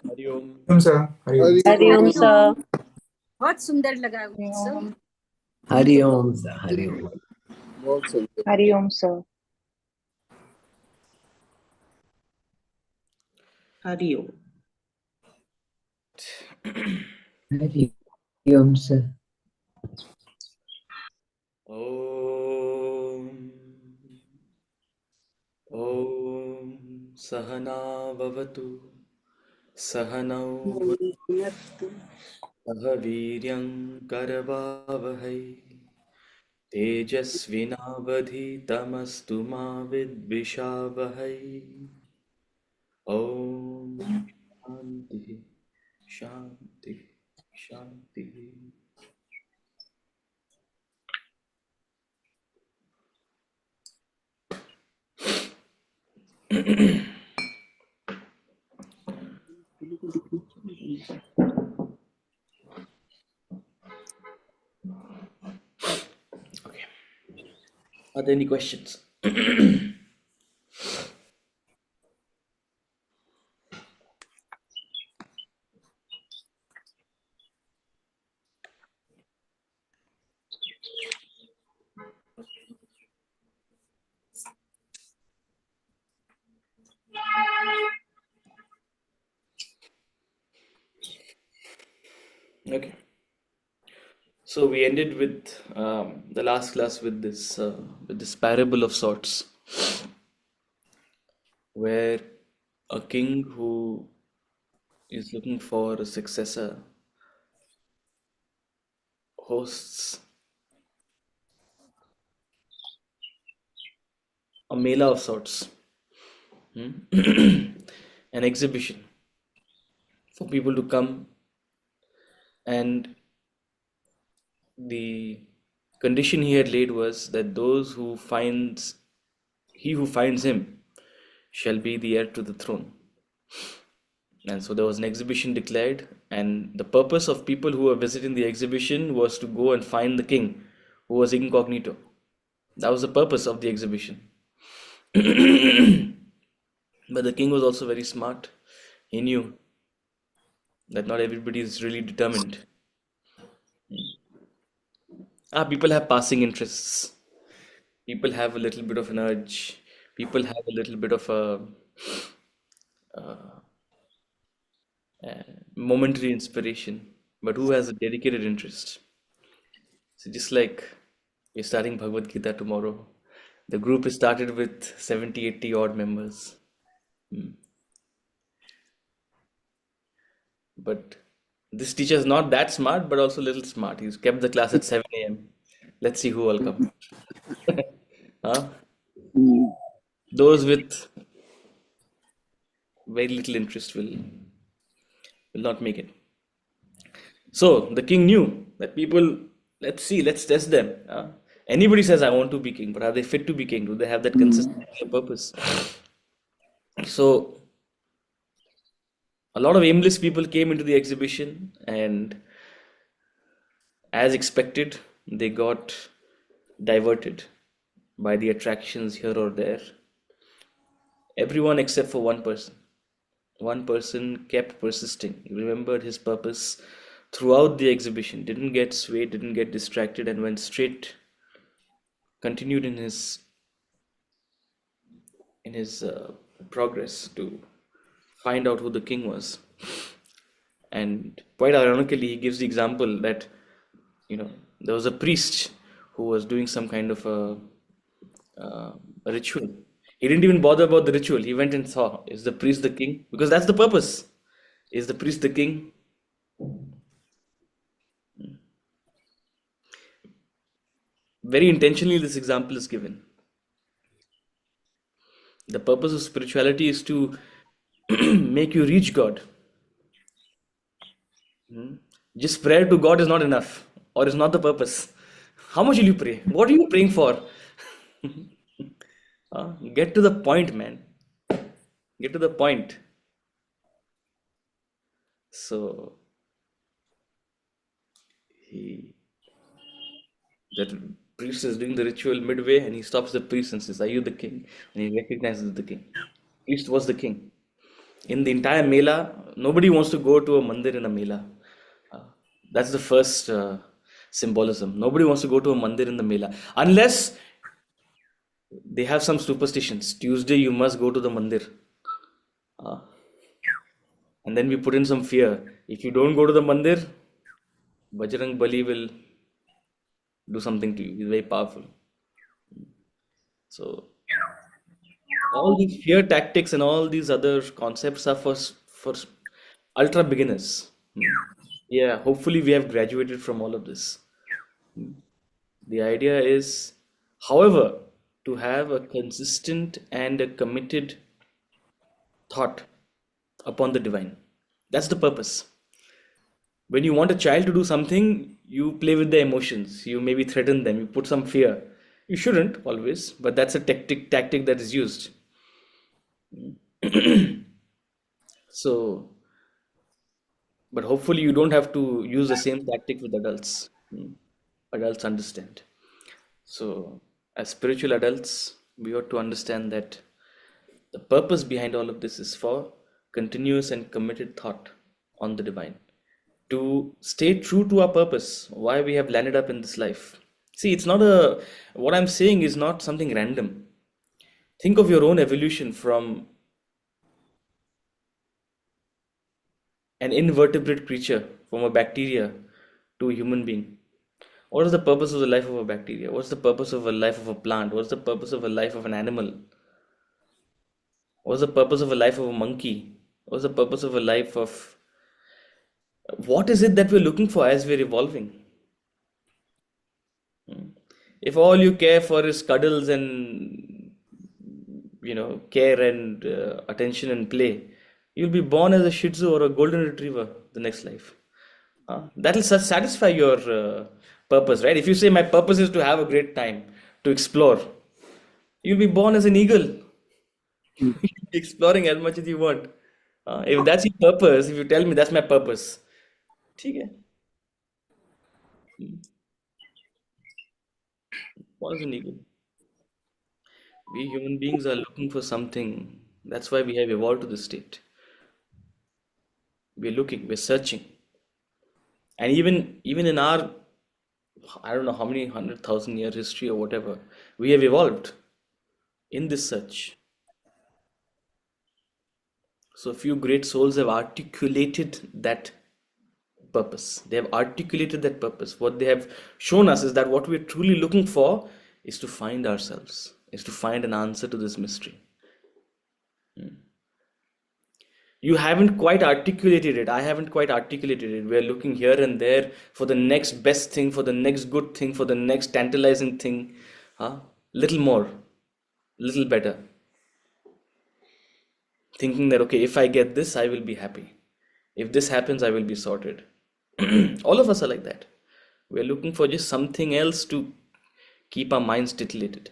Hariom. Sir Hariom. Hariom sir. बहुत सुंदर लगा सर। हरिओम सर। हरिओम। बहुत सुंदर। हरिओम सर। हरिओम। हरिओम सर। ओम ओम सहना भवतु सहनौ भुनक्तु सह वीर्यं करवावहै तेजस्विनावधीतमस्तु मा विद्विषावहै। ओम शांति शांति शांति। Okay. Are there any questions? Okay. So we ended with the last class with this parable of sorts, where a king who is looking for a successor hosts a mela of sorts, an exhibition for people to come, and the condition he had laid was that he who finds him shall be the heir to the throne. And so there was an exhibition declared, and the purpose of people who were visiting the exhibition was to go and find the king, who was incognito. That was the purpose of the exhibition. But the king was also very smart. He knew that not everybody is really determined. People have passing interests. People have a little bit of an urge. People have a little bit of a momentary inspiration. But who has a dedicated interest? So just like we're starting Bhagavad Gita tomorrow, the group is started with 70, 80 odd members. But this teacher is not that smart, but also a little smart. He's kept the class at 7 a.m. Let's see who will come. Huh? Those with very little interest will not make it. So the king knew that people, let's test them. Anybody says, I want to be king, but are they fit to be king? Do they have that consistency of purpose? So a lot of aimless people came into the exhibition, and as expected, they got diverted by the attractions here or there. Everyone except for one person. One person kept persisting. He remembered his purpose throughout the exhibition, didn't get swayed, didn't get distracted, and went straight, continued in his progress to find out who the king was. And quite ironically, he gives the example that there was a priest who was doing some kind of a ritual. He didn't even bother about the ritual. He went and saw, is the priest the king? Because that's the purpose. Is the priest the king? Very intentionally, this example is given. The purpose of spirituality is to make you reach God. Just prayer to God is not enough, or is not the purpose. How much will you pray? What are you praying for? Get to the point, man. Get to the point. So that priest is doing the ritual midway, and he stops the priest and says, "Are you the king?" And he recognizes the king. Priest was the king. In the entire Mela, nobody wants to go to a mandir in a Mela. Uh, that's the first symbolism. Nobody wants to go to a mandir in the Mela. Unless they have some superstitions. Tuesday, you must go to the mandir. Uh, and then we put in some fear. If you don't go to the mandir, Bajrang Bali will do something to you. He's very powerful. So all these fear tactics and all these other concepts are for ultra beginners. Yeah, hopefully we have graduated from all of this. The idea is, however, to have a consistent and a committed thought upon the divine. That's the purpose. When you want a child to do something, you play with their emotions. You maybe threaten them. You put some fear. You shouldn't always, but that's a tactic that is used. So, but hopefully you don't have to use the same tactic with adults. Adults understand. So, as spiritual adults, we ought to understand that the purpose behind all of this is for continuous and committed thought on the divine, to stay true to our purpose, why we have landed up in this life. See, it's not what I'm saying is not something random. Think of your own evolution from an invertebrate creature, from a bacteria to a human being. What is the purpose of the life of a bacteria? What's the purpose of a life of a plant? What's the purpose of a life of an animal? What's the purpose of a life of a monkey? What's the purpose of a life of what is it that we're looking for as we're evolving? If all you care for is cuddles and care and attention and play, you'll be born as a Shih Tzu or a Golden Retriever the next life. That'll satisfy your purpose, right? If you say my purpose is to have a great time, to explore, you'll be born as an eagle, exploring as much as you want. If that's your purpose, if you tell me that's my purpose, ठीक है. What is an eagle? We human beings are looking for something. That's why we have evolved to this state. We're looking, we're searching. And even in our, I don't know how many 100,000 year history or whatever, we have evolved in this search. So a few great souls have articulated that purpose. They have articulated that purpose. What they have shown us is that what we're truly looking for is to find ourselves, is to find an answer to this mystery. You haven't quite articulated it. I haven't quite articulated it. We're looking here and there for the next best thing, for the next good thing, for the next tantalizing thing. Little more, little better. Thinking that, okay, if I get this, I will be happy. If this happens, I will be sorted. All of us are like that. We're looking for just something else to keep our minds titillated.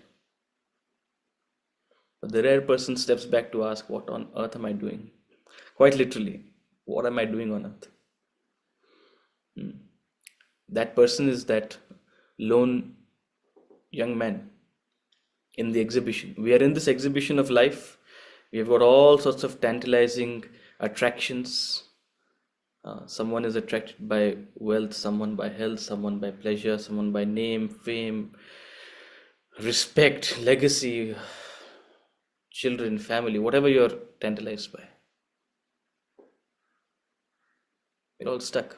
But the rare person steps back to ask, what on earth am I doing? Quite literally, what am I doing on earth? That person is that lone young man in the exhibition. We are in this exhibition of life. We have got all sorts of tantalizing attractions. Someone is attracted by wealth, someone by health, someone by pleasure, someone by name, fame, respect, legacy, children, family, whatever you're tantalized by. We're all stuck.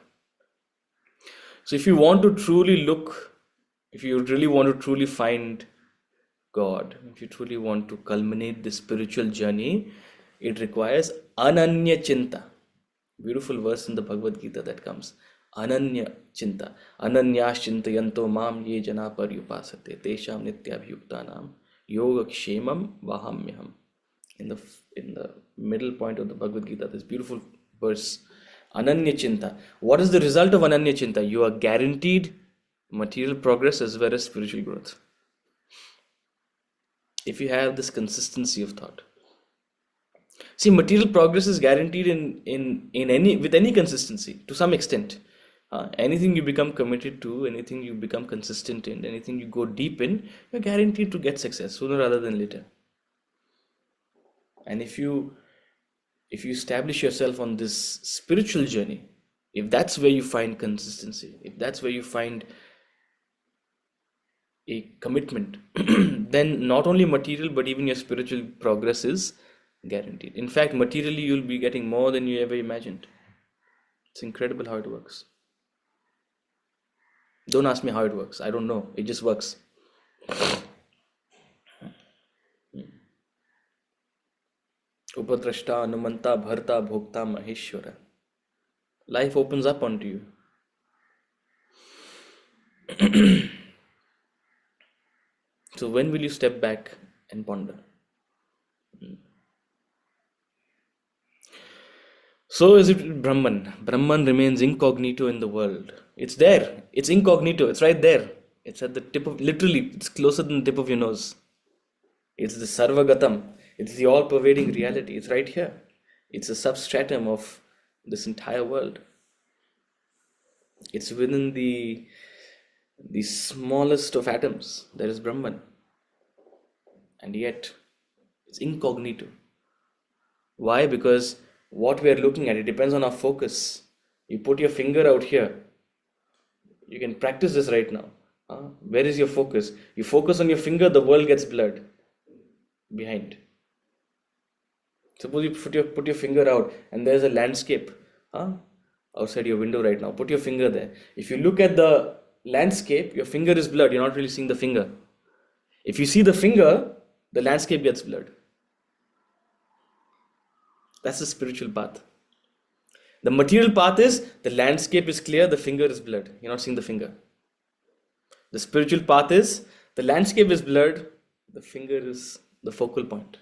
So if you want to truly look, if you really want to truly find God, if you truly want to culminate this spiritual journey, it requires ananya chinta. Beautiful verse in the Bhagavad Gita that comes. Ananya chinta. Ananyas chintayanto mam ye jana paryupasate tesham nityabhyuktanam yoga kshemam vahamyaham. In the middle point of the Bhagavad Gita, this beautiful verse. Ananya chinta. What is the result of ananya chinta? You are guaranteed material progress as well as spiritual growth. If you have this consistency of thought. See, material progress is guaranteed with any consistency to some extent. Anything you become committed to, anything you become consistent in, anything you go deep in, you're guaranteed to get success sooner rather than later. And if you establish yourself on this spiritual journey, if that's where you find consistency, if that's where you find a commitment, then not only material but even your spiritual progress is guaranteed. In fact, materially you'll be getting more than you ever imagined. It's incredible how it works. Don't ask me how it works. I don't know. It just works. Upadrashta, Anumanta, Bharta, Bhokta, Maheshwara. Life opens up onto you. So when will you step back and ponder? So is it with Brahman. Brahman remains incognito in the world. It's there. It's incognito. It's right there. It's at the tip of, literally, it's closer than the tip of your nose. It's the Sarvagatam. It's the all-pervading reality. It's right here. It's a substratum of this entire world. It's within the smallest of atoms. There is Brahman. And yet, it's incognito. Why? Because what we are looking at, it depends on our focus. You put your finger out here. You can practice this right now. Where is your focus? You focus on your finger, the world gets blurred behind. Suppose you put your finger out and there's a landscape outside your window right now. Put your finger there. If you look at the landscape, your finger is blurred. You're not really seeing the finger. If you see the finger, the landscape gets blurred. That's the spiritual path. The material path is the landscape is clear, the finger is blurred. You're not seeing the finger. The spiritual path is the landscape is blurred, the finger is the focal point.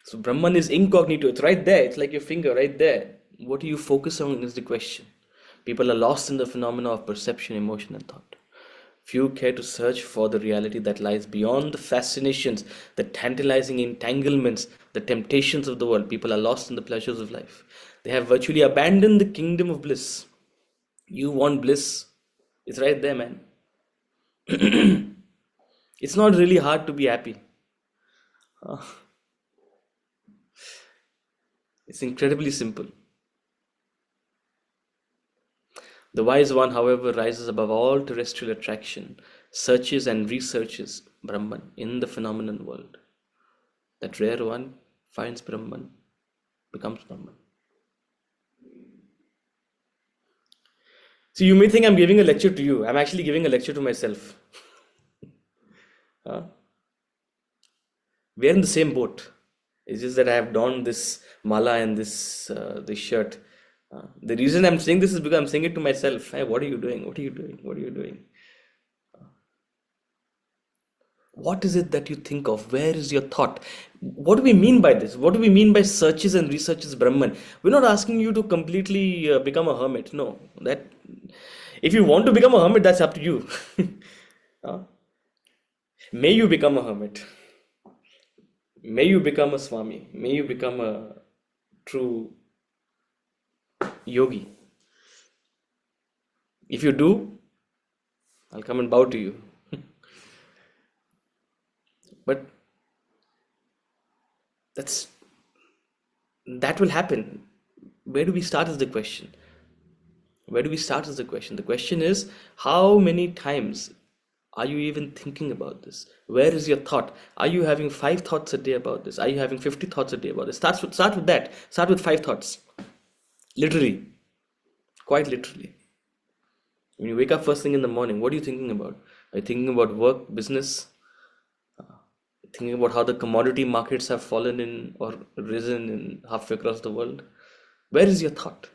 So Brahman is incognito. It's right there. It's like your finger right there. What do you focus on is the question. People are lost in the phenomena of perception, emotion, and thought. Few care to search for the reality that lies beyond the fascinations, the tantalizing entanglements, the temptations of the world. People are lost in the pleasures of life. They have virtually abandoned the kingdom of bliss. You want bliss? It's right there, man. It's not really hard to be happy. It's incredibly simple. The wise one, however, rises above all terrestrial attraction, searches and researches Brahman in the phenomenon world. That rare one finds Brahman, becomes Brahman. So you may think I'm giving a lecture to you. I'm actually giving a lecture to myself. We're in the same boat. It's just that I have donned this mala and this shirt. The reason I'm saying this is because I'm saying it to myself. Hey, what are you doing? What are you doing? What are you doing? What is it that you think of? Where is your thought? What do we mean by this? What do we mean by searches and researches Brahman? We're not asking you to completely become a hermit. No, that if you want to become a hermit, that's up to you. May you become a hermit. May you become a Swami. May you become a true yogi. If you do, I'll come and bow to you. But that will happen. Where do we start is the question. Where do we start is the question. The question is, how many times are you even thinking about this? Where is your thought? Are you having 5 thoughts a day about this? Are you having 50 thoughts a day about this? Start with that. Start with 5 thoughts. Literally. Quite literally. When you wake up first thing in the morning, what are you thinking about? Are you thinking about work, business? Thinking about how the commodity markets have fallen in or risen in halfway across the world? Where is your thought?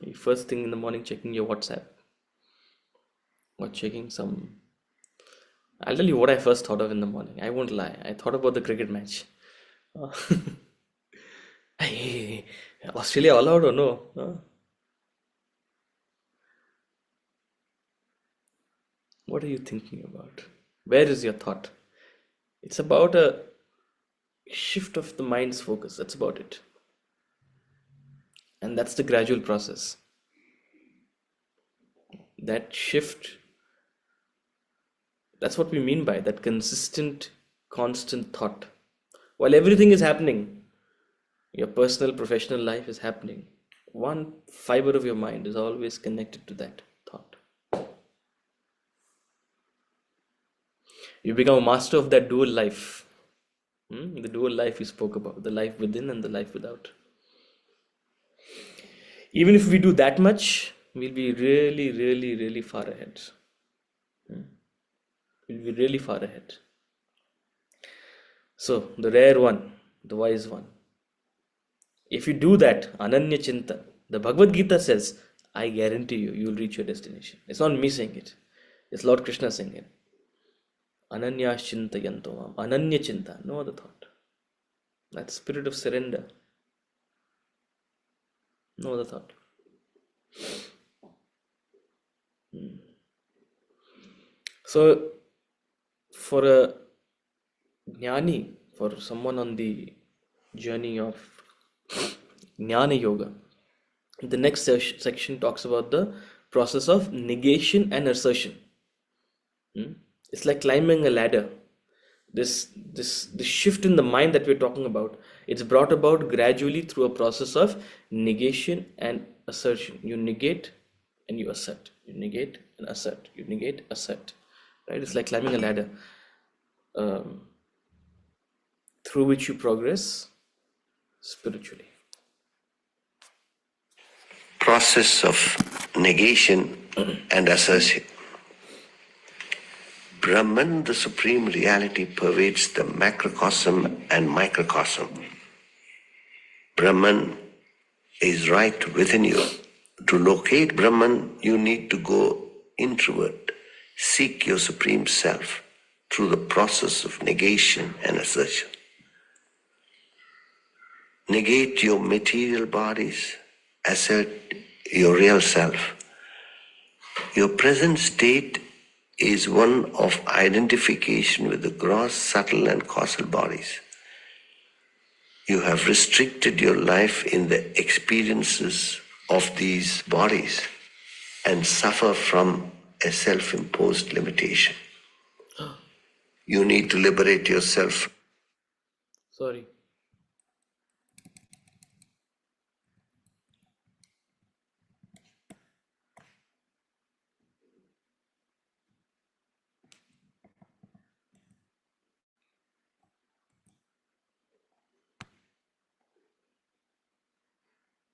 You first thing in the morning checking your WhatsApp or checking some. I'll tell you what I first thought of in the morning. I won't lie. I thought about the cricket match. Hey, Australia all out or no? What are you thinking about? Where is your thought? It's about a shift of the mind's focus. That's about it. And that's the gradual process. That shift That's what we mean by that consistent, constant thought. While everything is happening, your personal, professional life is happening, one fiber of your mind is always connected to that thought. You become a master of that dual life. The dual life we spoke about, the life within and the life without. Even if we do that much, we'll be really, really, really far ahead. We'll be really far ahead. So, the rare one, the wise one. If you do that, Ananya Chinta, the Bhagavad Gita says, I guarantee you, you will reach your destination. It's not me saying it, it's Lord Krishna saying it. Ananya Chinta Yantomam, Ananya Chinta, no other thought. That spirit of surrender, no other thought. So, for a jnani, for someone on the journey of Jnana Yoga, the next section talks about the process of negation and assertion. It's like climbing a ladder. This shift in the mind that we're talking about, it's brought about gradually through a process of negation and assertion. You negate and you assert. You negate and assert. You negate, assert. Right? It's like climbing a ladder through which you progress spiritually. Process of negation and assertion. Brahman, the supreme reality, pervades the macrocosm and microcosm. Brahman is right within you. To locate Brahman, you need to go inward, seek your supreme self through the process of negation and assertion. Negate your material bodies, assert your real self. Your present state is one of identification with the gross, subtle, and causal bodies. You have restricted your life in the experiences of these bodies and suffer from a self-imposed limitation. You need to liberate yourself. Sorry.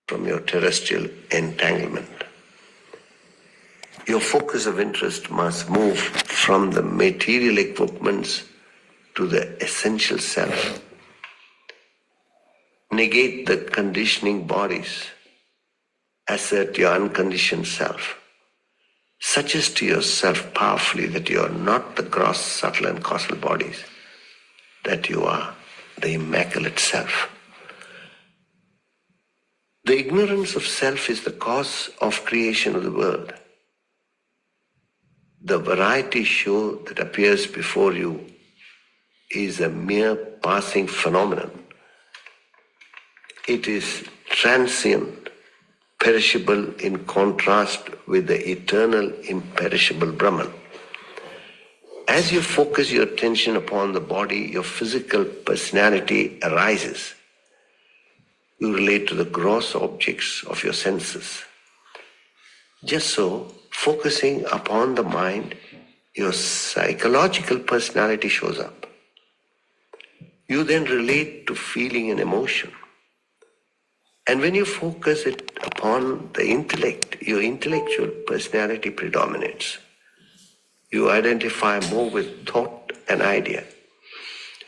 From your terrestrial entanglement. Your focus of interest must move from the material equipments to the essential self. Negate the conditioning bodies. Assert your unconditioned self. Suggest to yourself powerfully that you are not the gross, subtle, and causal bodies, that you are the immaculate self. The ignorance of self is the cause of creation of the world. The variety show that appears before you is a mere passing phenomenon. It is transient, perishable in contrast with the eternal, imperishable Brahman. As you focus your attention upon the body, your physical personality arises. You relate to the gross objects of your senses. Just so, focusing upon the mind, your psychological personality shows up. You then relate to feeling and emotion. And when you focus it upon the intellect, your intellectual personality predominates. You identify more with thought and idea.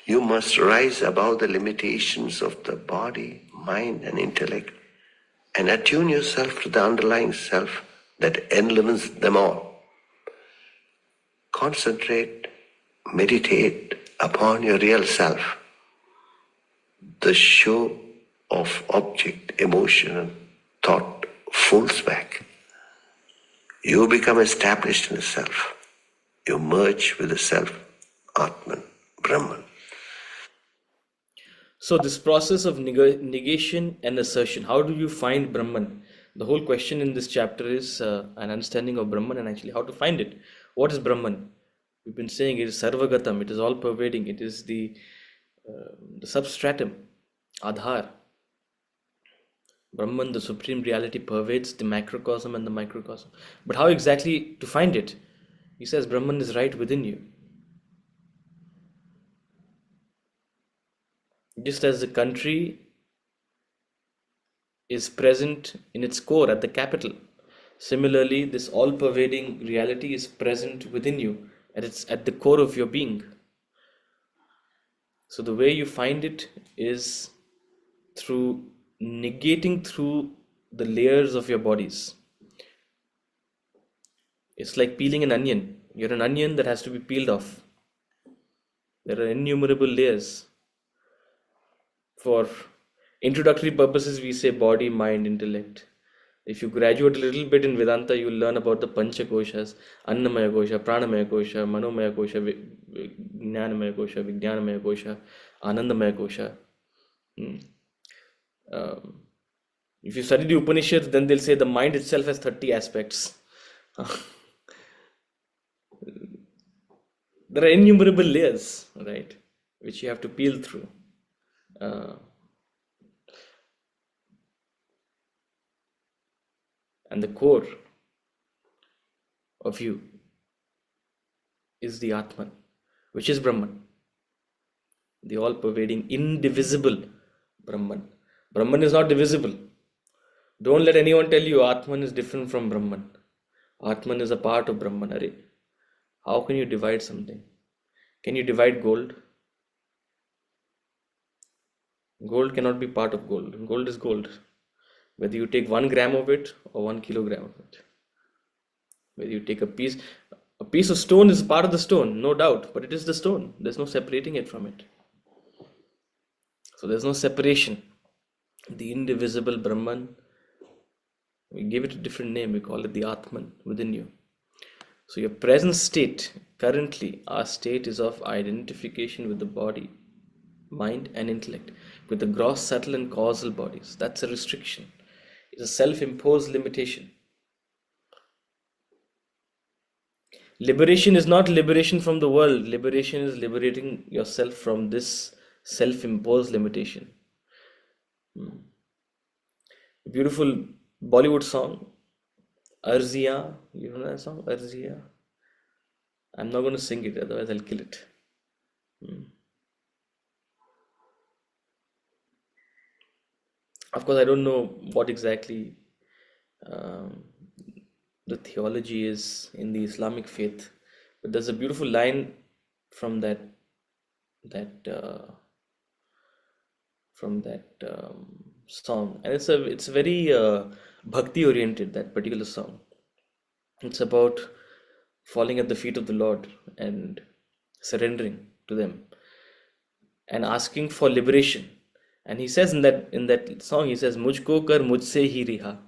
You must rise above the limitations of the body, mind, and intellect and attune yourself to the underlying self that enlivens them all. Concentrate, meditate upon your real self. The show of object, emotion, and thought folds back. You become established in the self. You merge with the self, Atman, Brahman. So this process of negation and assertion, how do you find Brahman? The whole question in this chapter is an understanding of Brahman and actually how to find it. What is Brahman? We've been saying it is Sarvagatam, it is all pervading, it is the substratum, Adhar. Brahman, the supreme reality, pervades the macrocosm and the microcosm. But how exactly to find it? He says Brahman is right within you. Just as the country is present in its core at the capital, similarly, this all-pervading reality is present within you, at the core of your being. So the way you find it is through negating through the layers of your bodies. It's like peeling an onion. You're an onion that has to be peeled off. There are innumerable layers. For introductory purposes, we say body, mind, intellect. If you graduate a little bit in Vedanta, you'll learn about the Pancha Koshas, Annamaya Kosha, Pranamaya Kosha, Manomaya Kosha, Jnanamaya Kosha, Vijnanamaya Kosha, Anandamaya Kosha. If you study the Upanishads, then they'll say the mind itself has 30 aspects. There are innumerable layers, right, which you have to peel through. And the core of you is the Atman, which is Brahman, the all-pervading, indivisible Brahman. Brahman is not divisible. Don't let anyone tell you Atman is different from Brahman. Atman is a part of Brahman. Arey, how can you divide something? Can you divide gold? Gold cannot be part of gold. Gold is gold. Whether you take 1 gram of it or 1 kilogram of it. Whether you take a piece of stone is part of the stone, no doubt, but it is the stone. There's no separating it from it. So there's no separation. The indivisible Brahman, we give it a different name, we call it the Atman within you. So your present state, currently, our state is of identification with the body, mind and intellect, with the gross, subtle and causal bodies. That's a restriction. It's a self-imposed limitation. Liberation is not liberation from the world. Liberation is liberating yourself from this self-imposed limitation. Beautiful Bollywood song, Arziya. You know that song, Arziya? I'm not going to sing it, otherwise I'll kill it. Of course, I don't know what exactly the theology is in the Islamic faith, but there's a beautiful line from that song, and it's very bhakti oriented, that particular song. It's about falling at the feet of the Lord and surrendering to them and asking for liberation. And he says in that song, he says, "Mujhko kar mujhse hi riha."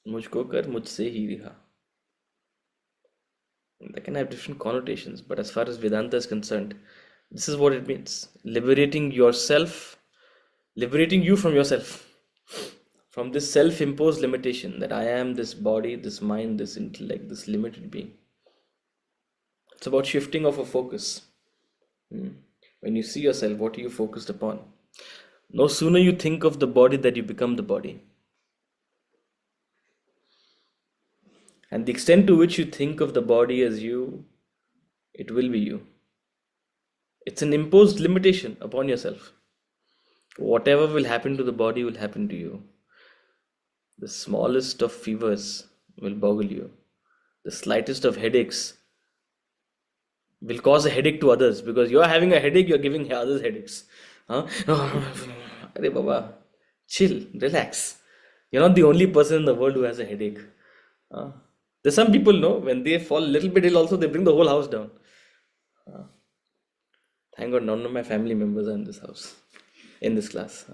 Mujhko kar mujhse hi riha. That can have different connotations, but as far as Vedanta is concerned, this is what it means: liberating yourself, liberating you from yourself, from this self-imposed limitation that I am this body, this mind, this intellect, this limited being. It's about shifting of a focus. When you see yourself, what are you focused upon? No sooner you think of the body that you become the body. And the extent to which you think of the body as you, it will be you. It's an imposed limitation upon yourself. Whatever will happen to the body will happen to you. The smallest of fevers will boggle you. The slightest of headaches will cause a headache to others, because you're having a headache, you're giving others headaches. Arey Baba, chill, relax. You're not the only person in the world who has a headache. There's some people, know, when they fall a little bit ill also, they bring the whole house down. Thank God none of my family members are in this house, in this class.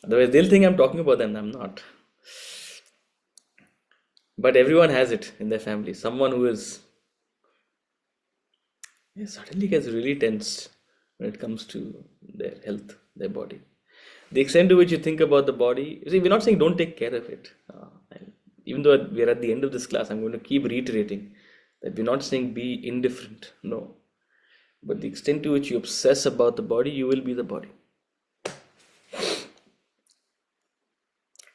Otherwise they'll think I'm talking about them. I'm not. But everyone has it in their family. Someone who is suddenly gets really tense when it comes to their health, their body. The extent to which you think about the body, you see, we're not saying don't take care of it. Even though we're at the end of this class, I'm going to keep reiterating That we're not saying be indifferent, no. But the extent to which you obsess about the body, you will be the body.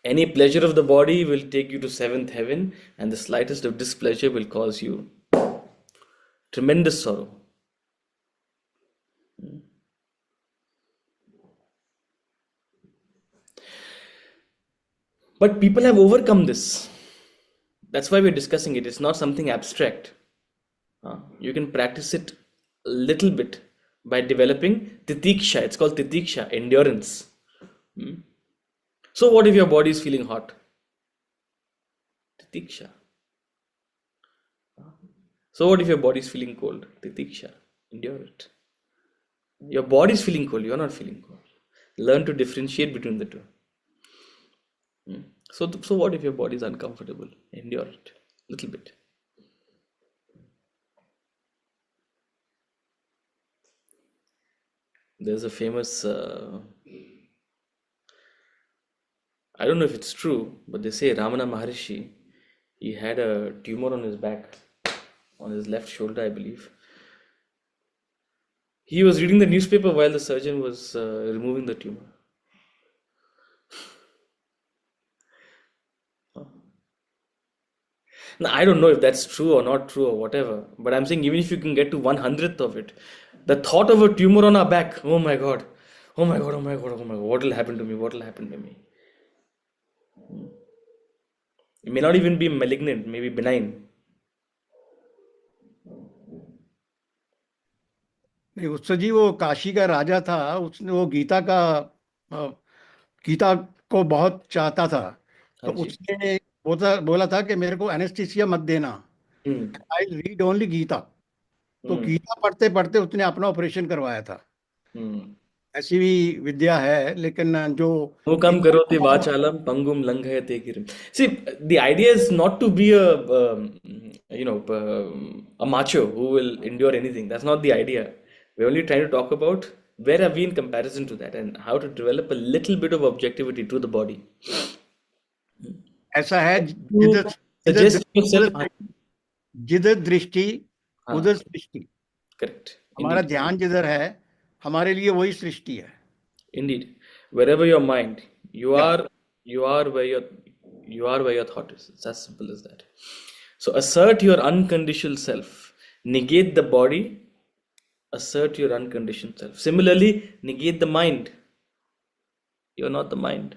Any pleasure of the body will take you to seventh heaven, and the slightest of displeasure will cause you tremendous sorrow. But people have overcome this. That's why we're discussing it. It's not something abstract. You can practice it a little bit by developing titiksha. It's called titiksha, endurance. So what if your body is feeling hot? Titiksha. So what if your body is feeling cold? Titiksha. Endure it. Your body is feeling cold. You're not feeling cold. Learn to differentiate between the two. So what if your body is uncomfortable? Endure it a little bit. There's a famous, I don't know if it's true, but they say Ramana Maharishi, he had a tumor on his back, on his left shoulder, I believe. He was reading the newspaper while the surgeon was removing the tumor. Now, I don't know if that's true or not true or whatever, but I'm saying even if you can get to 1/100th of it, the thought of a tumor on our back, oh my God, oh my God, oh my God, oh my God, what will happen to me? What will happen to me? It may not even be malignant, maybe benign. नहीं उत्सव जी वो काशी का राजा था, उसने वो गीता को बहुत चाहता था, तो हाँ जी। उसने बोला था कि मेरे को एनेस्थीसिया मत देना, हम्म आई रीड ओनली गीता। तो गीता पढ़ते पढ़ते उसने अपना ऑपरेशन करवाया था। हम्म ऐसी भी विद्या है, लेकिन जो Mukam karoti vachalam pangum langhayate girim. See, the idea is not to be a macho who will endure anything. That's not the idea. We're only trying to talk about where are we in comparison to that and how to develop a little bit of objectivity to the body. ऐसा है, To suggest yourself. जिधर दृष्टि हाँ, उधर सृष्टि। correct. हमारा Indeed. ध्यान जिधर है, हमारे लिए वही सृष्टि है। Indeed. Wherever your mind, you Yeah. are where your thought is. It's as simple as that. So assert your unconditional self. Negate the body, assert your unconditioned self. Similarly, negate the mind. You're not the mind.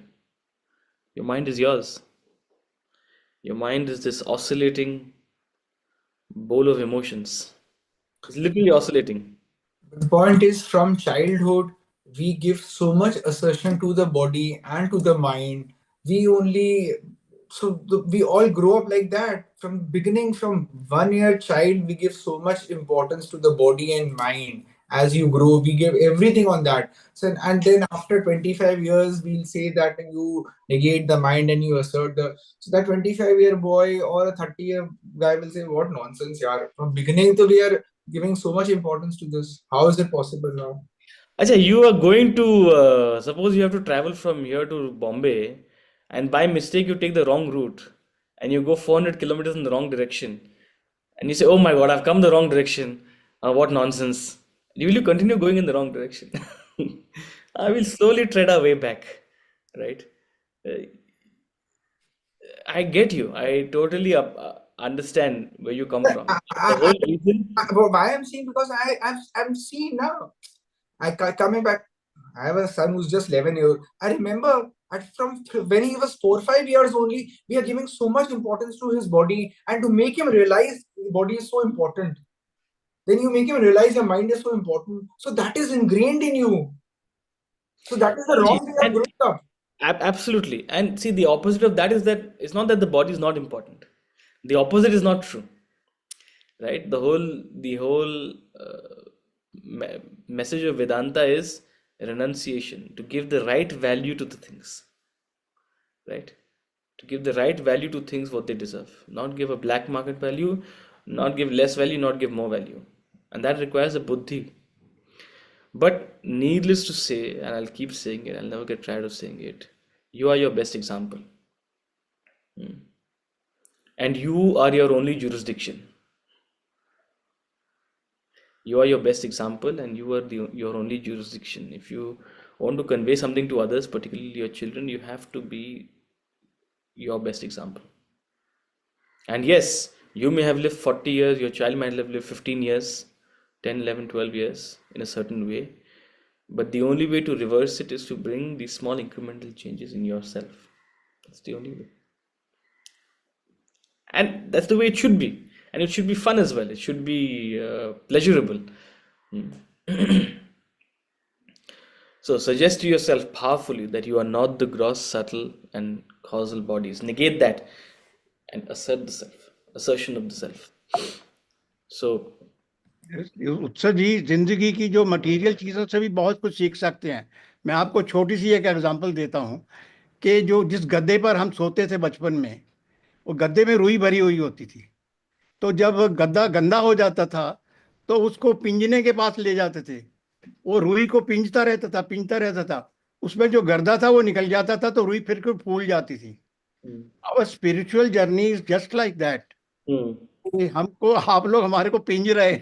Your mind is yours. Your mind is this oscillating bowl of emotions. It's literally oscillating. The point is, from childhood, we give so much assertion to the body and to the mind. We only we all grow up like that from beginning. From 1 year child, we give so much importance to the body and mind. As you grow, we give everything on that. So, and then after 25 years, we'll say that you negate the mind and you assert the. So that 25-year boy or a 30-year guy will say, "What nonsense, yaar!" From beginning to we are giving so much importance to this. How is it possible now? Acha, you are going to, suppose you have to travel from here to Bombay, and by mistake you take the wrong route, and you go 400 kilometers in the wrong direction, and you say, "Oh my God, I've come the wrong direction. What nonsense!" Will you continue going in the wrong direction? I will slowly tread our way back, right? Uh, I get you. I totally understand where you come from. The whole reason. Why I'm saying, because I'm seeing now. Coming back, I have a son who's just 11 years. I remember from when he was 4 5 years only, we are giving so much importance to his body, and to make him realize the body is so important. Then you make him realize your mind is so important. So that is ingrained in you. So that is the wrong way of And growing up. absolutely. And see, the opposite of that is that it's not that the body is not important. The opposite is not true, right? The whole message of Vedanta is renunciation, to give the right value to the things, right? To give the right value to things what they deserve, not give a black market value, not give less value, not give more value, and that requires a buddhi. But needless to say, and I'll keep saying it, I'll never get tired of saying it, you are your best example. And you are your only jurisdiction. You are your best example, and you are your only jurisdiction. If you want to convey something to others, particularly your children, you have to be your best example. And yes, you may have lived 40 years, your child might have lived 15 years, 10, 11, 12 years in a certain way. But the only way to reverse it is to bring these small incremental changes in yourself. That's the only way. And that's the way it should be. And it should be fun as well. It should be pleasurable. So suggest to yourself powerfully that you are not the gross, subtle, and causal bodies. Negate that and assert the self, assertion of the self. So, उत्सव जी जिंदगी की जो material चीजों से भी बहुत कुछ सीख सकते हैं. मैं आपको छोटी सी एक एग्जांपल देता हूं कि जो जिस गद्दे पर हम सोते थे बचपन में, वो गद्दे में रुई भरी हुई होती थी. तो जब गद्दा गंदा हो जाता था तो उसको पिंजने के पास ले जाते थे. वो रुई को पिंजता रहता था. उसमें जो गर्दा था वो निकल जाता था तो रुई फिर फूल जाती थी. Our spiritual journey is just like that. हमको आप लोग हमारे को पिंज रहे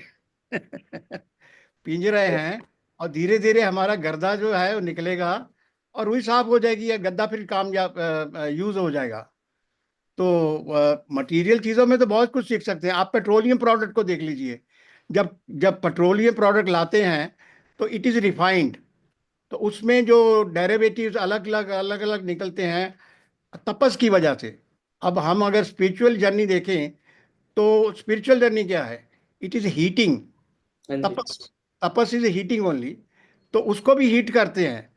हैं और धीरे धीरे हमारा गर्दा जो है वो निकलेगा और रुई साफ हो जाएगी या गद्दा फिर काम यूज हो जाएगा. तो मटेरियल चीज़ों में तो बहुत कुछ सीख सकते हैं. आप पेट्रोलियम प्रोडक्ट को देख लीजिए. जब पेट्रोलियम प्रोडक्ट लाते हैं तो इट इज़ रिफाइंड. तो उसमें जो डेरिवेटिव्स अलग अलग निकलते हैं तपस की वजह से. अब हम अगर स्पिरिचुअल जर्नी देखें तो स्पिरिचुअल जर्नी क्या है? It is heating. Tapas is heating only. तो उसको भी हीट करते हैं.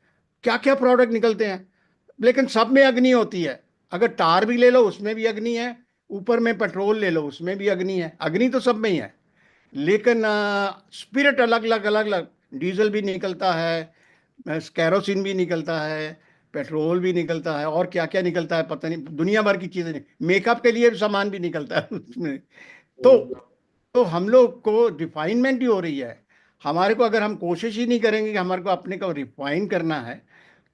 क्या क्या प्रोडक्ट निकलते हैं, लेकिन सब में अग्नि होती है. अगर टार भी ले लो उसमें भी अग्नि है, ऊपर में पेट्रोल ले लो उसमें भी अग्नि है. अग्नि तो सब में ही है, लेकिन स्पिरिट अलग अलग. डीजल भी निकलता है, कैरोसिन भी निकलता है, पेट्रोल भी निकलता है, और क्या क्या निकलता है पता नहीं. दुनिया भर की चीज़ें, मेकअप के लिए भी सामान भी निकलता है उसमें. तो हम लोग को रिफाइनमेंट ही हो रही है. हमारे को अगर हम कोशिश ही नहीं करेंगे कि हमारे को अपने को रिफाइन करना है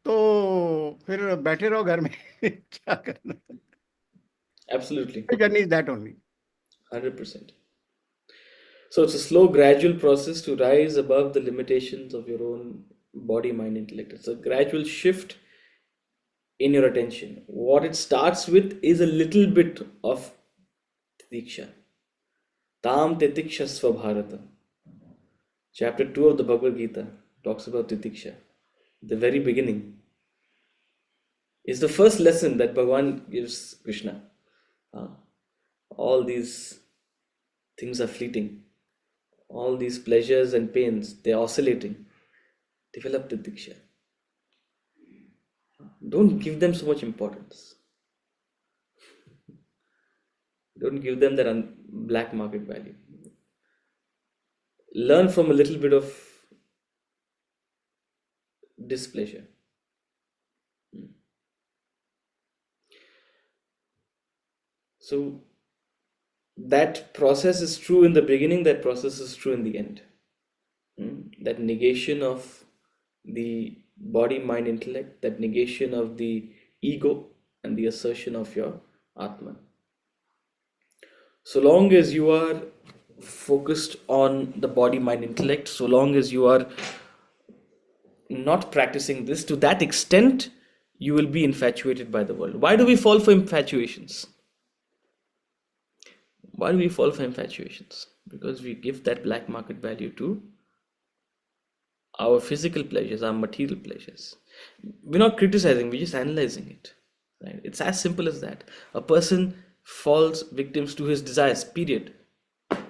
तो फिर बैठे रहो घर में. क्या करना. absolutely, journey is that only. 100%. So it's a slow, gradual process to rise above the limitations of your own body, mind, intellect. It's a gradual shift in your attention. What it starts with is a little bit of titiksha. Tam titikshasva bharata. Chapter 2 of the Bhagavad Gita talks about titiksha. The very beginning is the first lesson that Bhagavan gives Krishna. All these things are fleeting. All these pleasures and pains, they're oscillating. Develop titiksha. Don't give them so much importance. Don't give them that black market value. Learn from a little bit of displeasure. So that process is true in the beginning, that process is true in the end. That negation of the body, mind, intellect, that negation of the ego and the assertion of your Atman. So long as you are focused on the body, mind, intellect, so long as you are not practicing this, to that extent, you will be infatuated by the world. Why do we fall for infatuations? Why do we fall for infatuations? Because we give that black market value to our physical pleasures, our material pleasures. We're not criticizing, we're just analyzing it. Right? It's as simple as that. A person falls victims to his desires, period.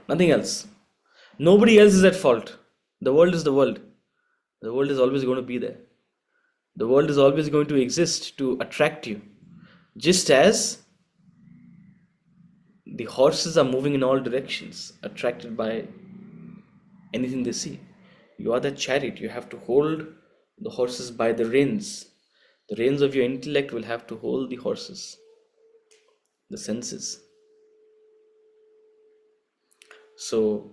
Nothing else. Nobody else is at fault. The world is the world. The world is always going to be there. The world is always going to exist to attract you. Just as the horses are moving in all directions, attracted by anything they see. You are the chariot. You have to hold the horses by the reins. The reins of your intellect will have to hold the horses, the senses. So,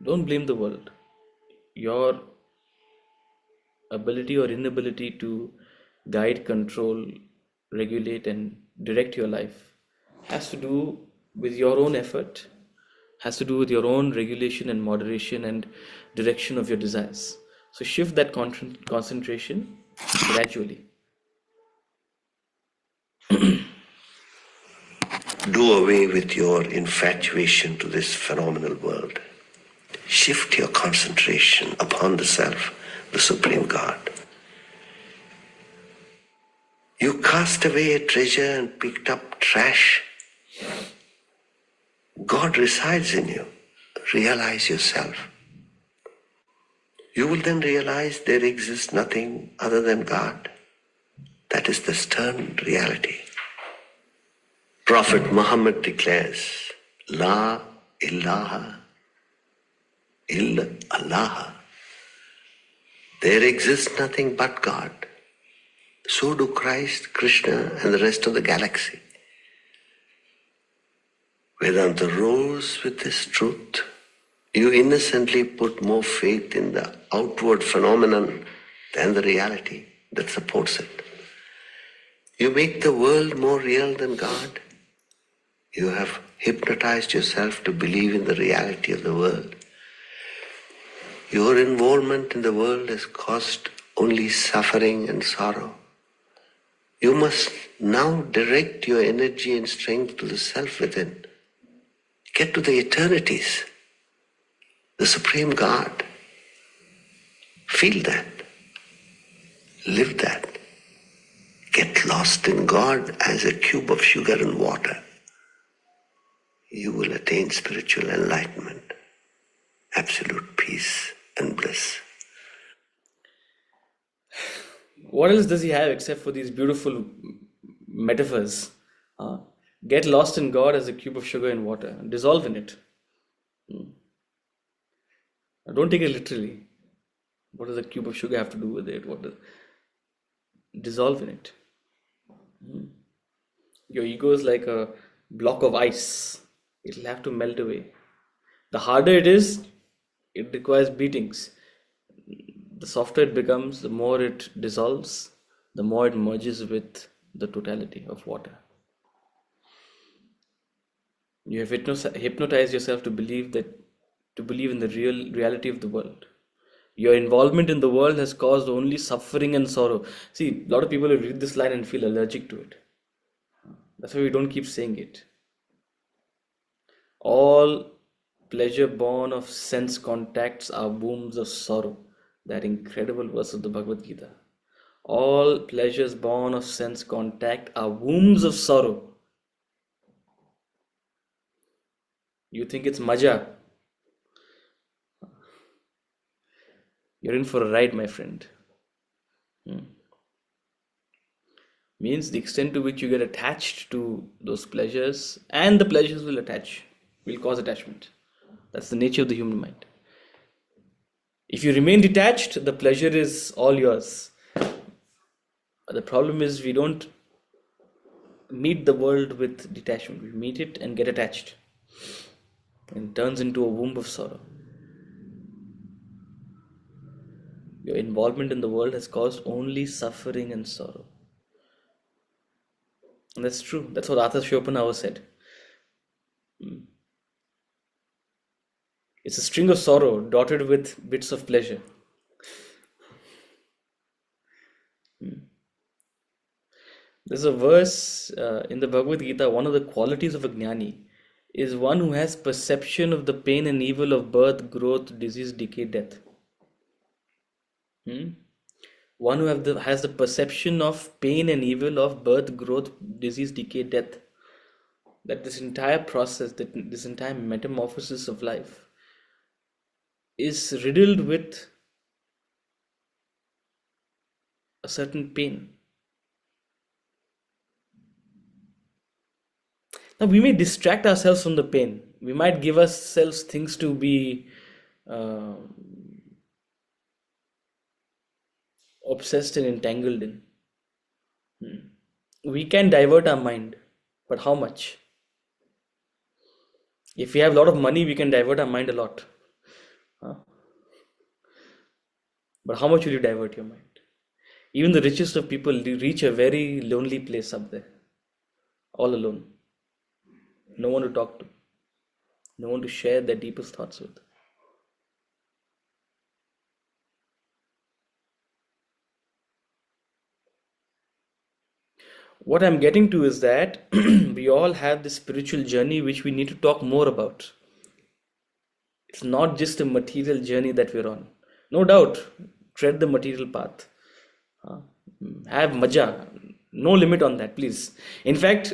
don't blame the world. Your ability or inability to guide, control, regulate, and direct your life has to do with your own effort, has to do with your own regulation and moderation and direction of your desires. So shift that concentration gradually. Do away with your infatuation to this phenomenal world. Shift your concentration upon the Self, the Supreme God. You cast away a treasure and picked up trash. God resides in you. Realize yourself. You will then realize there exists nothing other than God. That is the stern reality. Prophet Muhammad declares, La ilaha illa Allah. There exists nothing but God. So do Christ, Krishna, and the rest of the galaxy. Vedanta rose with this truth. You innocently put more faith in the outward phenomenon than the reality that supports it. You make the world more real than God. You have hypnotized yourself to believe in the reality of the world. Your involvement in the world has caused only suffering and sorrow. You must now direct your energy and strength to the Self within. Get to the eternities, the Supreme God. Feel that. Live that. Get lost in God as a cube of sugar and water. You will attain spiritual enlightenment, absolute peace and bliss. What else does he have except for these beautiful metaphors? Get lost in God as a cube of sugar and water. Dissolve in it. Don't take it literally. What does a cube of sugar have to do with it? Dissolve in it. Your ego is like a block of ice. It'll have to melt away. The harder it is, it requires beatings. The softer it becomes, the more it dissolves, the more it merges with the totality of water. You have hypnotized yourself to believe in the reality of the world. Your involvement in the world has caused only suffering and sorrow. See, a lot of people will read this line and feel allergic to it. That's why we don't keep saying it. All pleasure born of sense contacts are wombs of sorrow. That incredible verse of the Bhagavad Gita. All pleasures born of sense contact are wombs of sorrow. You think it's maja? You're in for a ride, my friend. Means the extent to which you get attached to those pleasures, and the pleasures will cause attachment. That's the nature of the human mind. If you remain detached, the pleasure is all yours. But the problem is we don't meet the world with detachment. We meet it and get attached. And it turns into a womb of sorrow. Your involvement in the world has caused only suffering and sorrow. And that's true. That's what Arthur Schopenhauer said. It's a string of sorrow dotted with bits of pleasure. There's a verse in the Bhagavad Gita, one of the qualities of a jnani is one who has perception of the pain and evil of birth, growth, disease, decay, death. One who has the perception of pain and evil of birth, growth, disease, decay, death. That this entire process, this entire metamorphosis of life is riddled with a certain pain. Now, we may distract ourselves from the pain. We might give ourselves things to be obsessed and entangled in. We can divert our mind, but how much? If we have a lot of money, we can divert our mind a lot. But how much will you divert your mind? Even the richest of people reach a very lonely place up there, all alone. No one to talk to. no one to share their deepest thoughts with. What I'm getting to is that we all have this spiritual journey which we need to talk more about. It's not just a material journey that we're on. No doubt, tread the material path. Have maja. No limit on that, please. In fact,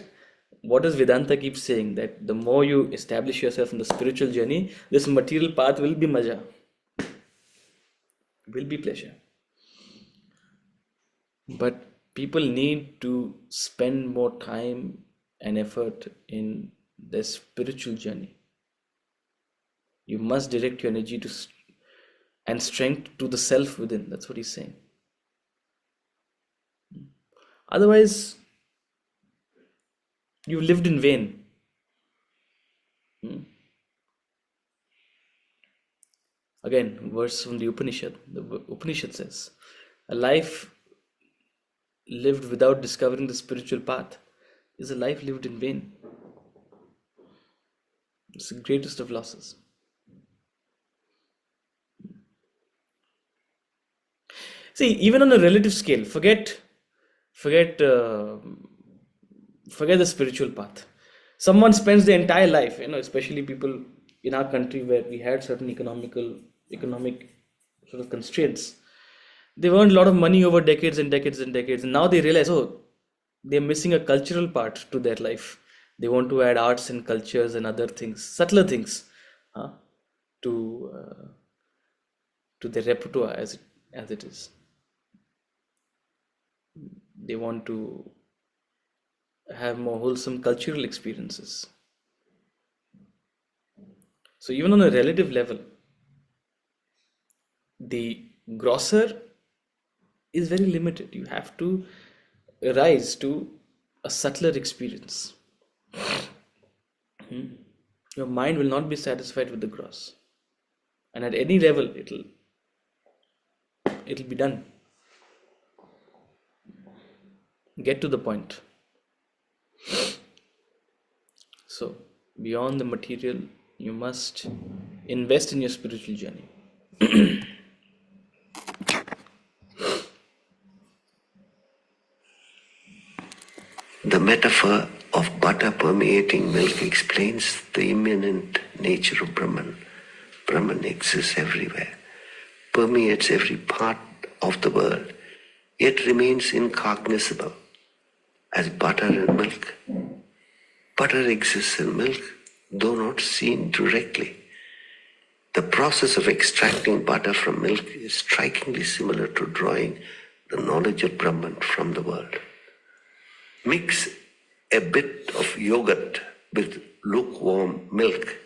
what does Vedanta keep saying? That the more you establish yourself in the spiritual journey, this material path will be maja, will be pleasure. But people need to spend more time and effort in their spiritual journey. You must direct your energy to and strength to the self within. That's what he's saying. Otherwise, you've lived in vain. Again, verse from the Upanishad. The Upanishad says, a life lived without discovering the spiritual path is a life lived in vain. It's the greatest of losses. See, even on a relative scale, forget the spiritual path. Someone spends their entire life, especially people in our country where we had certain economic sort of constraints. They've earned a lot of money over decades and decades and decades, and now they realize, they're missing a cultural part to their life. They want to add arts and cultures and other things, subtler things, to their repertoire as it is. They want to have more wholesome cultural experiences. So even on a relative level, the grosser is very limited. You have to rise to a subtler experience. Your mind will not be satisfied with the gross, and at any level it'll be done. Get to the point. So beyond the material, you must invest in your spiritual journey. The metaphor of butter permeating milk explains the immanent nature of Brahman. Brahman exists everywhere, permeates every part of the world, yet remains incognizable as butter and milk. Butter exists in milk, though not seen directly. The process of extracting butter from milk is strikingly similar to drawing the knowledge of Brahman from the world. Mix a bit of yogurt with lukewarm milk.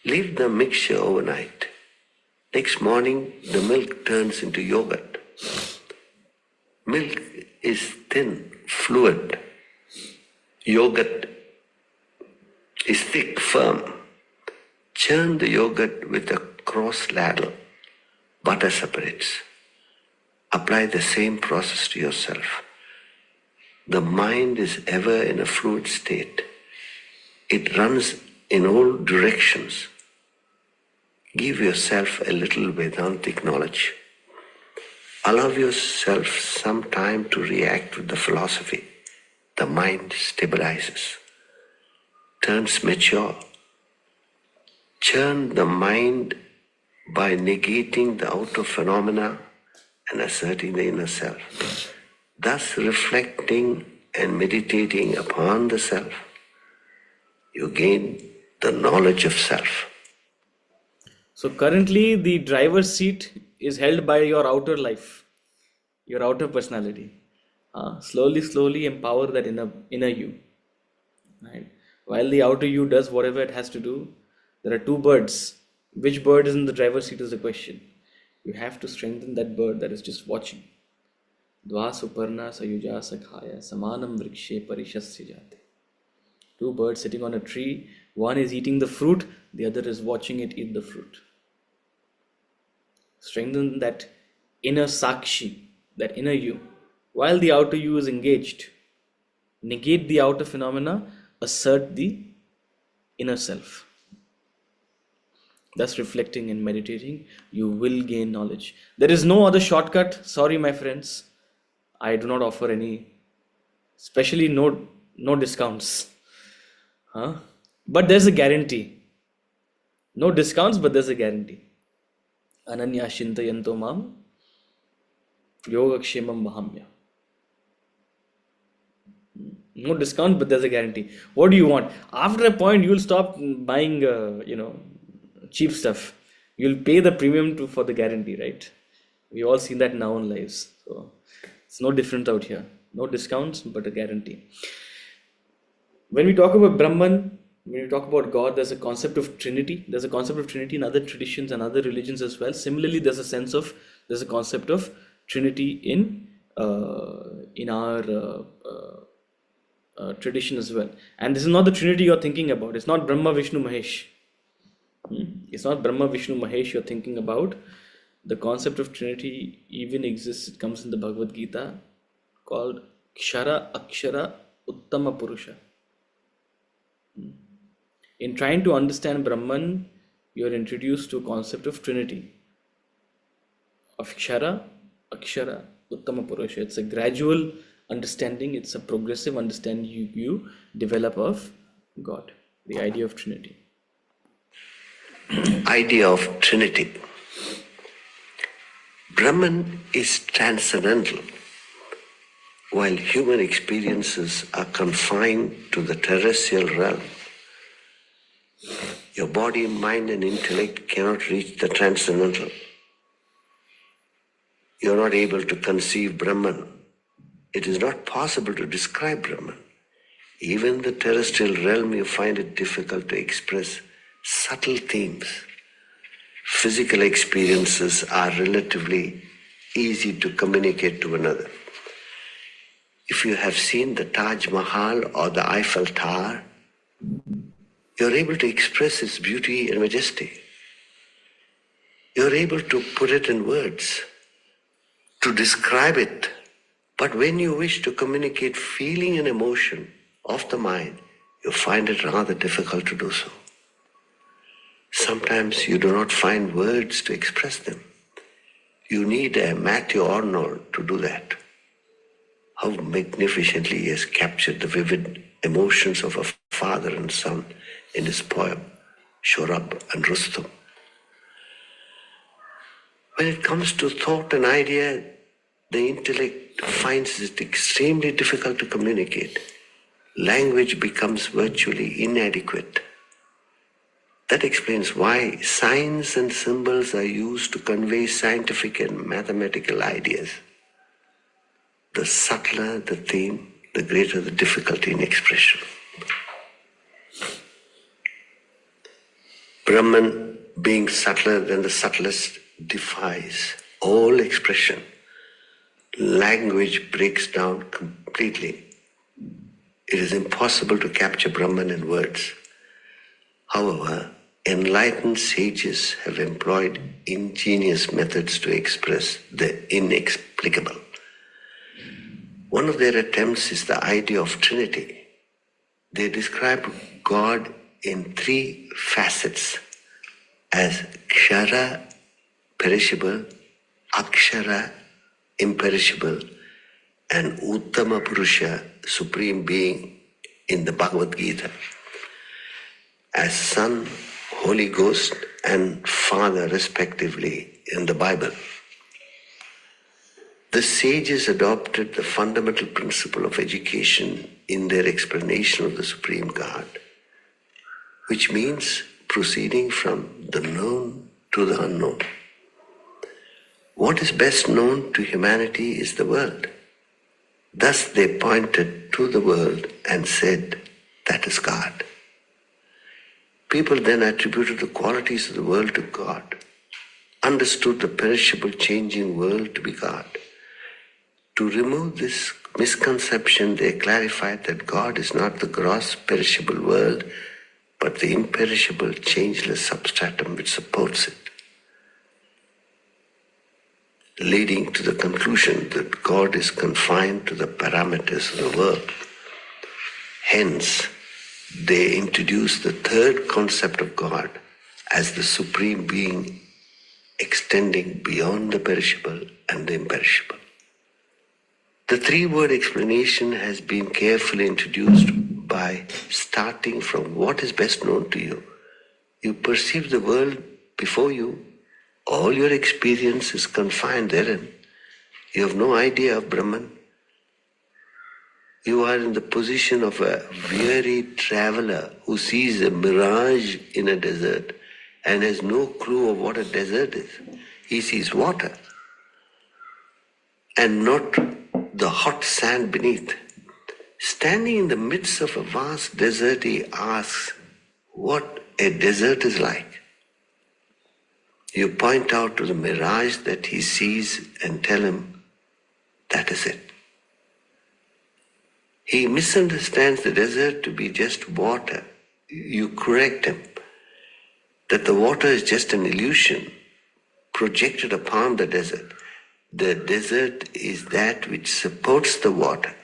Leave the mixture overnight. Next morning, the milk turns into yogurt. Milk is thin, fluid. Yogurt is thick, firm. Churn the yogurt with a cross ladle. Butter separates. Apply the same process to yourself. The mind is ever in a fluid state. It runs in all directions. Give yourself a little Vedantic knowledge. Allow yourself some time to react with the philosophy. The mind stabilizes, turns mature. Churn the mind by negating the outer phenomena and asserting the inner self. Thus reflecting and meditating upon the self, you gain the knowledge of self. So currently the driver's seat is held by your outer life, your outer personality. Slowly empower that inner you. Right? While the outer you does whatever it has to do, there are two birds. Which bird is in the driver's seat is the question. You have to strengthen that bird that is just watching. Dva suparna sayuja sakhaya samanam vrikshe parishasya jate. Two birds sitting on a tree. One is eating the fruit, the other is watching it eat the fruit. Strengthen that inner sakshi, that inner you. While the outer you is engaged, negate the outer phenomena, assert the inner self. Thus, reflecting and meditating, you will gain knowledge. There is no other shortcut. Sorry, my friends. I do not offer any, especially no discounts. Huh? But there's a guarantee. No discounts, but there's a guarantee. Ananya Shintayanto Mam Yogakshemam Mahamya. No discount, but there's a guarantee. What do you want? After a point, you'll stop buying, cheap stuff. You'll pay the premium for the guarantee, right? We all seen that in our own lives. So it's no different out here. No discounts, but a guarantee. When we talk about Brahman, when we talk about God, there's a concept of Trinity. There's a concept of Trinity in other traditions and other religions as well. Similarly, there's a concept of Trinity in our tradition as well. And this is not the Trinity you're thinking about. It's not Brahma, Vishnu, Mahesh. It's not Brahma, Vishnu, Mahesh you're thinking about. The concept of Trinity even exists. It comes in the Bhagavad Gita, called Kshara, Akshara, Uttama Purusha. In trying to understand Brahman, you are introduced to a concept of Trinity, of Kshara, Akshara, Uttama Purusha. It's a gradual understanding, it's a progressive understanding you develop of God, the idea of Trinity. Idea of Trinity. Brahman is transcendental, while human experiences are confined to the terrestrial realm. Your body, mind, and intellect cannot reach the transcendental. You are not able to conceive Brahman. It is not possible to describe Brahman. Even in the terrestrial realm, you find it difficult to express subtle themes. Physical experiences are relatively easy to communicate to another. If you have seen the Taj Mahal or the Eiffel Tower, you're able to express its beauty and majesty. You're able to put it in words, to describe it. But when you wish to communicate feeling and emotion of the mind, you find it rather difficult to do so. Sometimes you do not find words to express them. You need a Matthew Arnold to do that. How magnificently he has captured the vivid emotions of a father and son in his poem, Shorab and Rustum. When it comes to thought and idea, the intellect finds it extremely difficult to communicate. Language becomes virtually inadequate. That explains why signs and symbols are used to convey scientific and mathematical ideas. The subtler the theme, the greater the difficulty in expression. Brahman, being subtler than the subtlest, defies all expression. Language breaks down completely. It is impossible to capture Brahman in words. However, enlightened sages have employed ingenious methods to express the inexplicable. One of their attempts is the idea of Trinity. They describe God in three facets as Kshara, perishable, Akshara, imperishable, and Uttama Purusha, supreme being, in the Bhagavad Gita, as Son, Holy Ghost, and Father respectively in the Bible. The sages adopted the fundamental principle of education in their explanation of the Supreme God, which means proceeding from the known to the unknown. What is best known to humanity is the world. Thus they pointed to the world and said, that is God. People then attributed the qualities of the world to God, understood the perishable, changing world to be God. To remove this misconception, they clarified that God is not the gross, perishable world, but the imperishable, changeless substratum which supports it, leading to the conclusion that God is confined to the parameters of the world. Hence, they introduce the third concept of God as the supreme being extending beyond the perishable and the imperishable. The three-word explanation has been carefully introduced by starting from what is best known to you. You perceive the world before you. All your experience is confined therein. You have no idea of Brahman. You are in the position of a weary traveler who sees a mirage in a desert and has no clue of what a desert is. He sees water and not the hot sand beneath. Standing in the midst of a vast desert, he asks what a desert is like. You point out to the mirage that he sees and tell him, that is it. He misunderstands the desert to be just water. You correct him that the water is just an illusion projected upon the desert. The desert is that which supports the water.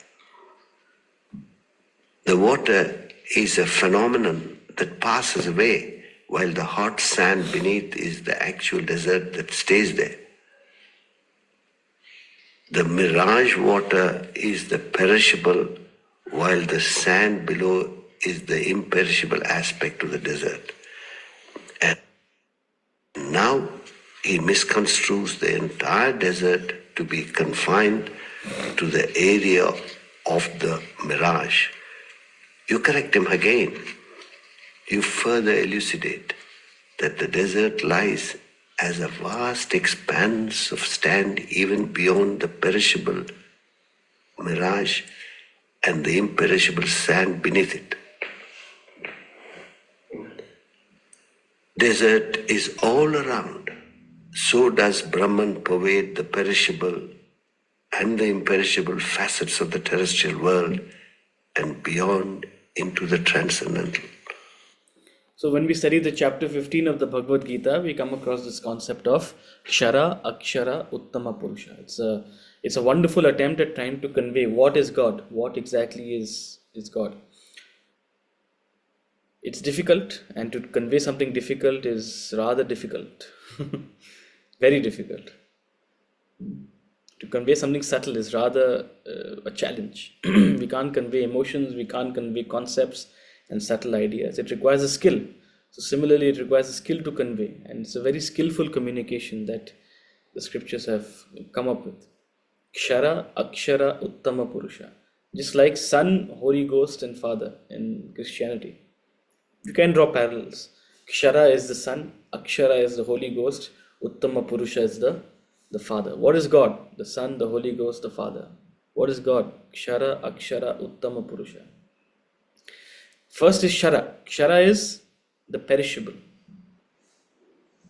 The water is a phenomenon that passes away, while the hot sand beneath is the actual desert that stays there. The mirage water is the perishable, while the sand below is the imperishable aspect of the desert. And now he misconstrues the entire desert to be confined to the area of the mirage. You correct him again. You further elucidate that the desert lies as a vast expanse of sand even beyond the perishable mirage and the imperishable sand beneath it. Desert is all around. So does Brahman pervade the perishable and the imperishable facets of the terrestrial world and beyond into the transcendental. So when we study the chapter 15 of the Bhagavad Gita, we come across this concept of Kshara, Akshara, Uttama Purusha. It's a wonderful attempt at trying to convey what is God, what exactly is God. It's difficult, and to convey something difficult is rather difficult. Very difficult. To convey something subtle is rather a challenge. We can't convey emotions, we can't convey concepts and subtle ideas. It requires a skill. So similarly, it requires a skill to convey, and it's a very skillful communication that the scriptures have come up with. Kshara, Akshara, Uttama Purusha. Just like Son, Holy Ghost, and Father in Christianity. You can draw parallels. Kshara is the Son, Akshara is the Holy Ghost, Uttama Purusha is the Father. What is God? The Son, the Holy Ghost, the Father. What is God? Kshara, Akshara, Uttama Purusha. First is Kshara. Kshara is the perishable.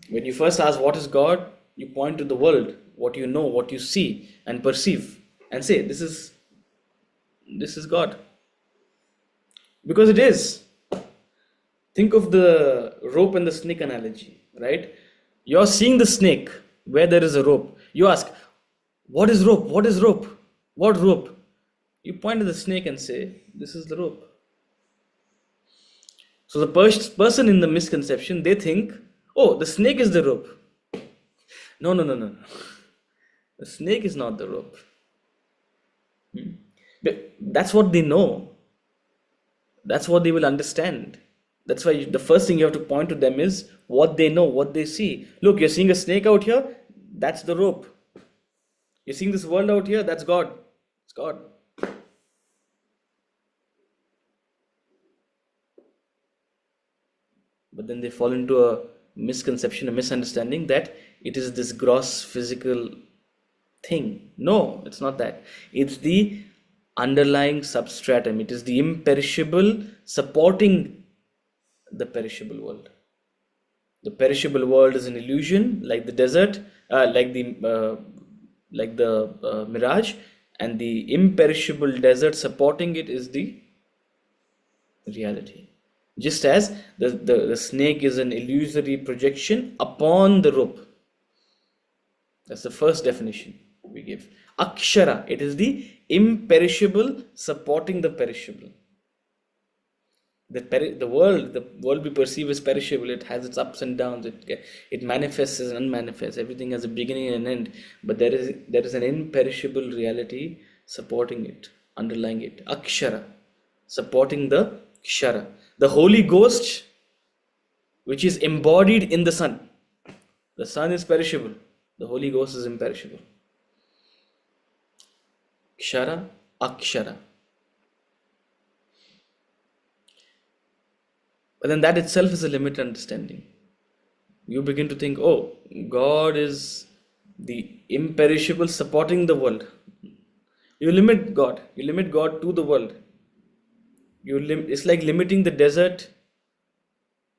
When you first ask what is God, you point to the world, what you know, what you see and perceive, and say, this is God. Because it is. Think of the rope and the snake analogy, right? You're seeing the snake where there is a rope. You ask, what is rope? What is rope? What rope? You point to the snake and say, this is the rope. So the person in the misconception, they think, oh, the snake is the rope. No. The snake is not the rope. But that's what they know. That's what they will understand. That's why the first thing you have to point to them is what they know, what they see. Look, you're seeing a snake out here, that's the rope. You're seeing this world out here, that's God. It's God. But then they fall into a misconception, a misunderstanding that it is this gross physical thing. No, it's not that. It's the underlying substratum. It is the imperishable supporting the perishable world. The perishable world is an illusion, like the desert, like the mirage, and the imperishable desert supporting it is the reality. Just as the snake is an illusory projection upon the rope. That's the first definition we give. Akshara, it is the imperishable supporting the perishable. The world we perceive as perishable. It has its ups and downs. It manifests and unmanifests. Everything has a beginning and an end. But there is an imperishable reality supporting it, underlying it. Akshara, supporting the Kshara. The Holy Ghost, which is embodied in the Son. The Son is perishable. The Holy Ghost is imperishable. Kshara, Akshara. But then that itself is a limited understanding. You begin to think, oh, God is the imperishable supporting the world. You limit God. You limit God to the world. It's like limiting the desert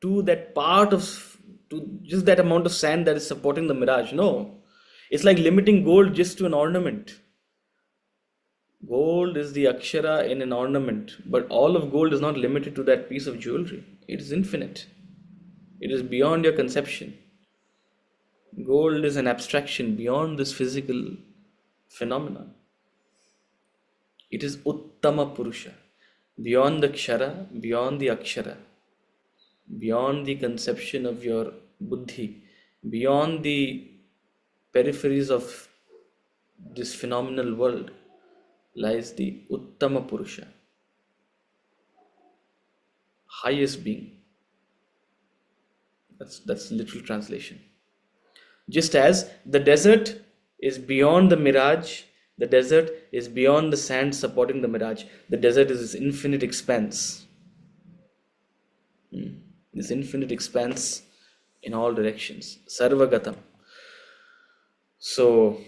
to that to just that amount of sand that is supporting the mirage. No. It's like limiting gold just to an ornament. Gold is the akshara in an ornament, but all of gold is not limited to that piece of jewelry. It is infinite. It is beyond your conception. Gold is an abstraction beyond this physical phenomenon. It is Uttama Purusha, beyond the Kshara, beyond the Akshara, beyond the conception of your buddhi, beyond the peripheries of this phenomenal world lies the Uttama Purusha, highest being. That's literal translation. Just as the desert is beyond the mirage, the desert is beyond the sand supporting the mirage. The desert is this infinite expanse. This infinite expanse in all directions. Sarvagatam. So,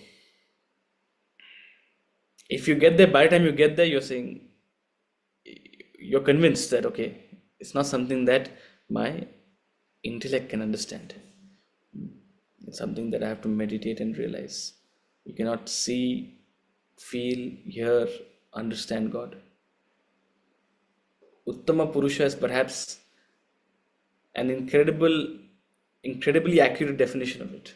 if you get there, by the time you get there, you're convinced that, okay, it's not something that my intellect can understand. It's something that I have to meditate and realize. You cannot see, feel, hear, understand God. Uttama Purusha is perhaps an incredibly accurate definition of it.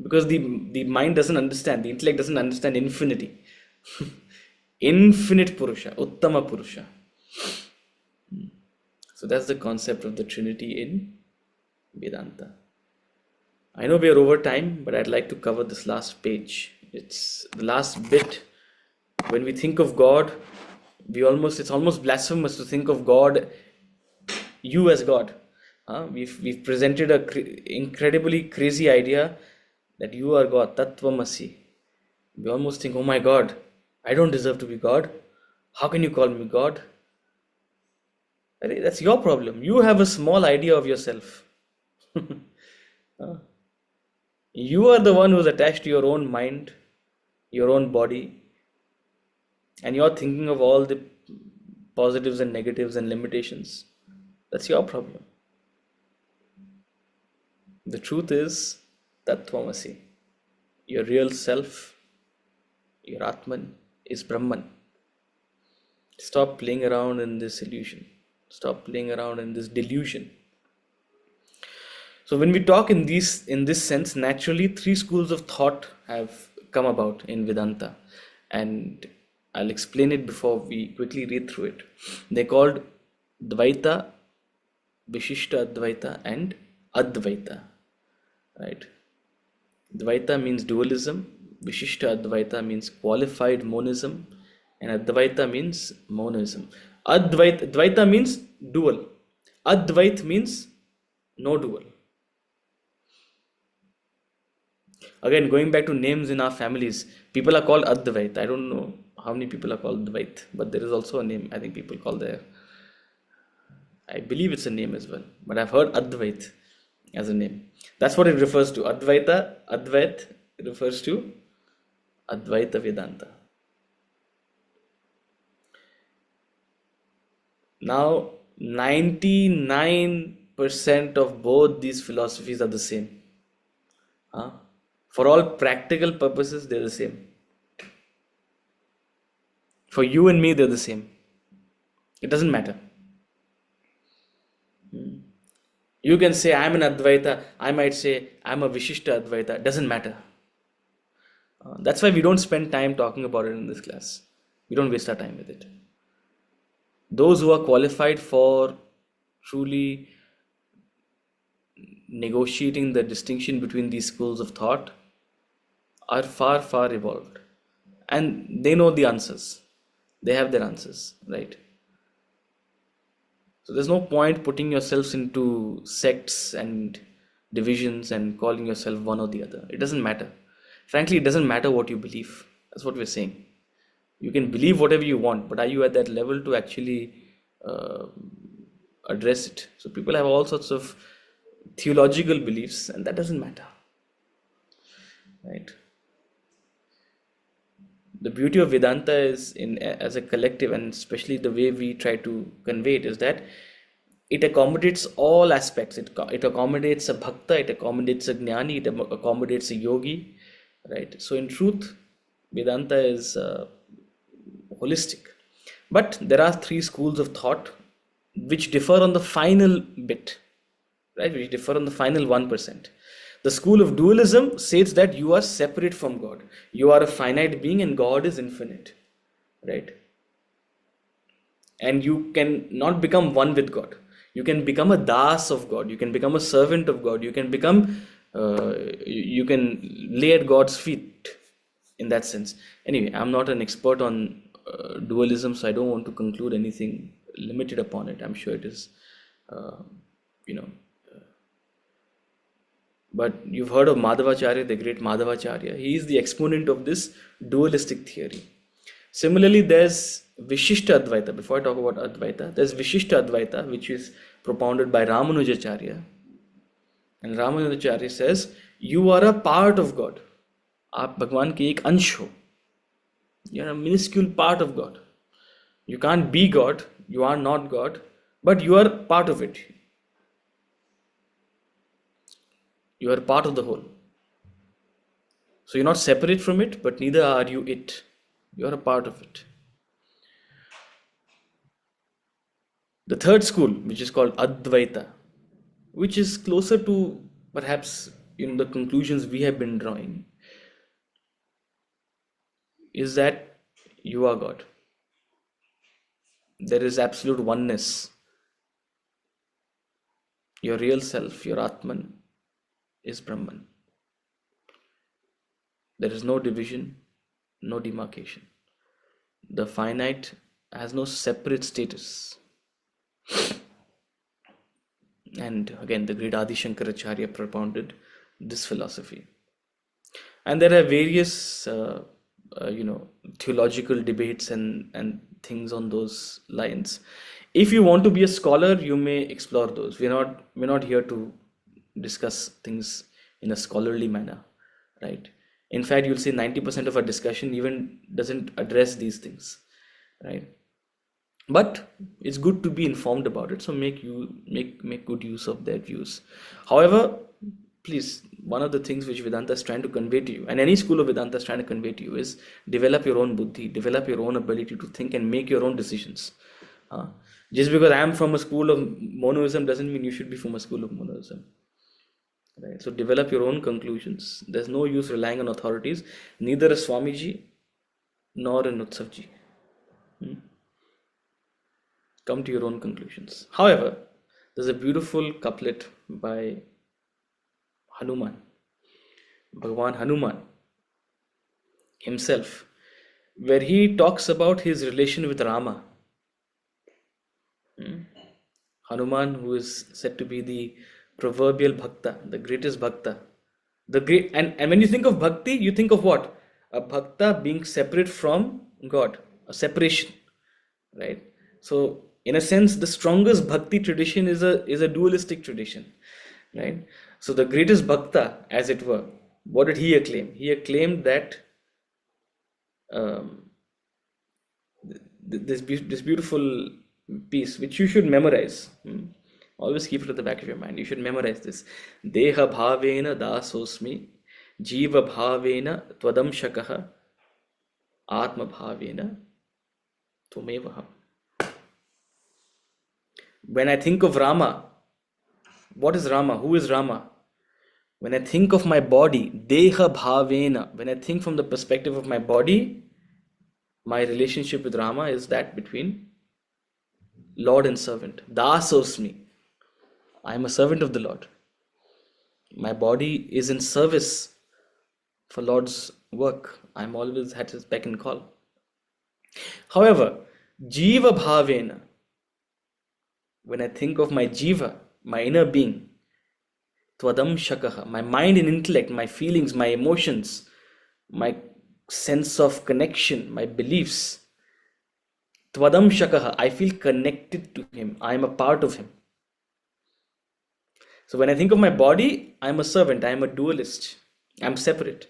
Because the mind doesn't understand, the intellect doesn't understand infinity. Infinite Purusha, Uttama Purusha. So that's the concept of the Trinity in Vedanta. I know we are over time, but I'd like to cover this last page. It's the last bit. When we think of God, it's almost blasphemous to think of God, you as God. We've presented a incredibly crazy idea that you are God, Tattvamasi. We almost think, oh my God, I don't deserve to be God. How can you call me God? That's your problem. You have a small idea of yourself. You are the one who's attached to your own mind, your own body, and you're thinking of all the positives and negatives and limitations. That's your problem. The truth is Tattvamasi. Your real self, your Atman, is Brahman. Stop playing around in this illusion. Stop playing around in this delusion. So when we talk in this sense, naturally 3 schools of thought have come about in Vedanta, and I'll explain it before we quickly read through it. They're called Dvaita, Vishishta Advaita, and Advaita. Right? Dvaita means dualism, Vishishta Advaita means qualified monism, and Advaita means monism. Dvaita means dual. Advait means no dual. Again, going back to names in our families, people are called Advait. I don't know how many people are called Dvait, but there is also a name I think people call there. I believe it's a name as well, but I've heard Advait as a name. That's what it refers to. Advait refers to Advaita Vedanta. Now, 99% of both these philosophies are the same. For all practical purposes, they're the same. For you and me, they're the same. It doesn't matter. You can say, I'm an Advaita. I might say, I'm a Vishishta Advaita. It doesn't matter. That's why we don't spend time talking about it in this class. We don't waste our time with it. Those who are qualified for truly negotiating the distinction between these schools of thought are far, far evolved. And they know the answers. They have their answers, right? So there's no point putting yourselves into sects and divisions and calling yourself one or the other. It doesn't matter. Frankly, it doesn't matter what you believe. That's what we're saying. You can believe whatever you want, but are you at that level to actually address it? So people have all sorts of theological beliefs, and that doesn't matter, right? The beauty of Vedanta is as a collective, and especially the way we try to convey it, is that it accommodates all aspects. It accommodates a bhakta, it accommodates a jnani, it accommodates a yogi, right? So in truth, Vedanta is holistic. But there are three schools of thought which differ on the final bit, right? Which differ on the final 1%. The school of dualism says that you are separate from God. You are a finite being and God is infinite, right? And you can not become one with God. You can become a das of God. You can become a servant of God. You can become, you can lay at God's feet in that sense. Anyway, I'm not an expert on dualism, so I don't want to conclude anything limited upon it. I'm sure it is, you know, but you've heard of Madhavacharya, the great Madhavacharya. He is the exponent of this dualistic theory. Similarly, there's Vishishta Advaita. Before I talk about Advaita, there's Vishishta Advaita, which is propounded by Ramanujacharya. And Ramanujacharya says, you are a part of God. आप भगवान के एक अंश हो. You are a minuscule part of God. You can't be God. You are not God, but you are part of it. You are part of the whole. So you're not separate from it, but neither are you it. You are a part of it. The third school, which is called Advaita, which is closer to perhaps the conclusions we have been drawing, is that you are God. There is absolute oneness. Your real self, your Atman, is Brahman. There is no division, no demarcation. The finite has no separate status. And again, the great Adi Shankaracharya propounded this philosophy. And there are various, theological debates and things on those lines. If you want to be a scholar, you may explore those. We're not here to discuss things in a scholarly manner, right? In fact, you'll see 90% of our discussion even doesn't address these things, right? But it's good to be informed about it, so make good use of their views. However, please, one of the things which Vedanta is trying to convey to you, and any school of Vedanta is trying to convey to you, is develop your own buddhi, develop your own ability to think and make your own decisions. Just because I am from a school of monoism doesn't mean you should be from a school of monoism. Right? So develop your own conclusions. There's no use relying on authorities, neither a Swamiji nor a Utsavji. Come to your own conclusions. However, there's a beautiful couplet by Hanuman, Bhagwan Hanuman himself, where he talks about his relation with Rama. Hanuman, who is said to be the proverbial bhakta, the greatest bhakta. And when you think of bhakti, you think of what? A bhakta being separate from God, a separation, right? So in a sense, the strongest bhakti tradition is a dualistic tradition, right? So the greatest bhakta, as it were, what did he acclaim? He acclaimed that this beautiful piece, which you should memorize. Always keep it at the back of your mind. You should memorize this. Deha bhavena dasosmi, jiva bhavena twadam shakaha, atma bhavena tumevaham. When I think of Rama, what is Rama? Who is Rama? When I think of my body, deha bhavena, when I think from the perspective of my body, my relationship with Rama is that between Lord and servant. Da serves me. I am a servant of the Lord. My body is in service for Lord's work. I'm always at his beck and call. However, Jiva Bhavena, when I think of my Jiva, my inner being, Twadam Shakaha, my mind and intellect, my feelings, my emotions, my sense of connection, my beliefs, Twadam Shakaha, I feel connected to him. I am a part of him. So when I think of my body, I am a servant, I am a dualist, I am separate.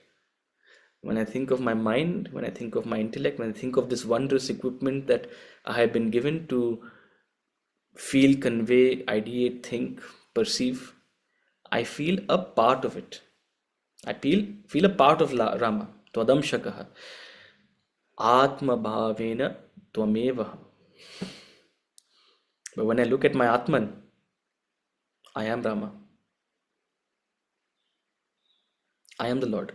When I think of my mind, when I think of my intellect, when I think of this wondrous equipment that I have been given to feel, convey, ideate, think, perceive, I feel a part of it. I feel a part of Rama. Twadam Shakaha. Atma Bhavena Twameva. But when I look at my Atman, I am Rama. I am the Lord.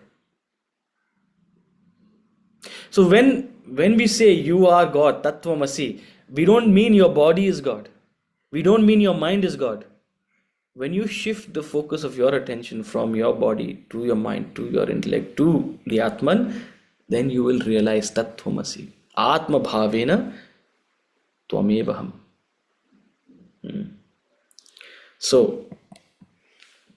So when we say you are God, Tattvamasi, we don't mean your body is God. We don't mean your mind is God. When you shift the focus of your attention from your body to your mind, to your intellect, to the Atman, then you will realize Tattvamasi. Atma Bhavena Twamevaham. So,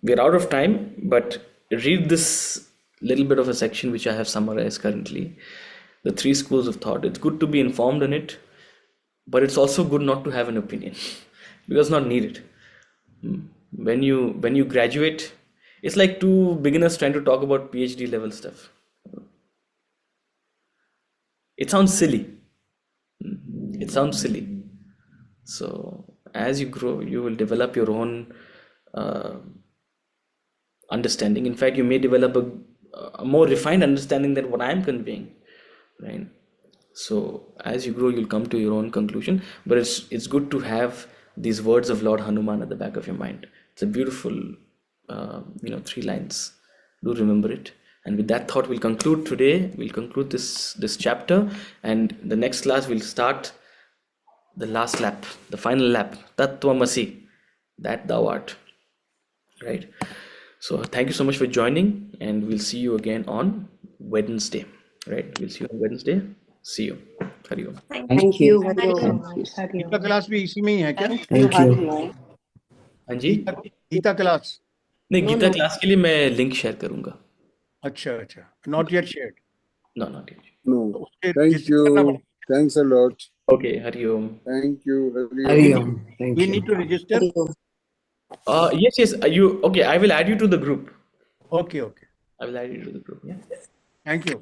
we're out of time, but read this little bit of a section which I have summarized currently. The 3 schools of thought. It's good to be informed on it, but it's also good not to have an opinion because it's not needed. When you graduate, it's like 2 beginners trying to talk about PhD level stuff. It sounds silly. It sounds silly. So as you grow, you will develop your own understanding. In fact, you may develop a more refined understanding than what I am conveying, right? So as you grow, you'll come to your own conclusion. But it's good to have these words of Lord Hanuman at the back of your mind. It's a beautiful, 3 lines. Do remember it. And with that thought, we'll conclude today. We'll conclude this chapter, and the next class we'll start the last lap, the final lap. Tattvamasi, that thou art. Right. So thank you so much for joining, and we'll see you again on Wednesday. Right. We'll see you on Wednesday. See you. Hari Om. Thank you. Gita class भी इसी में ही है क्या? Thank you. हाँ जी. Gita class. नहीं, Gita class के लिए मैं लिंक शेयर करूंगा. अच्छा. Not yet shared. No, not yet. No. उसके Thank register करना you. पड़ेगा. Thanks a lot. Okay. Hari Om. Thank you. Hari Om. Thank We you. need to register. Yes. You okay? I will add you to the group. Okay. I will add you to the group. Yeah. Thank you.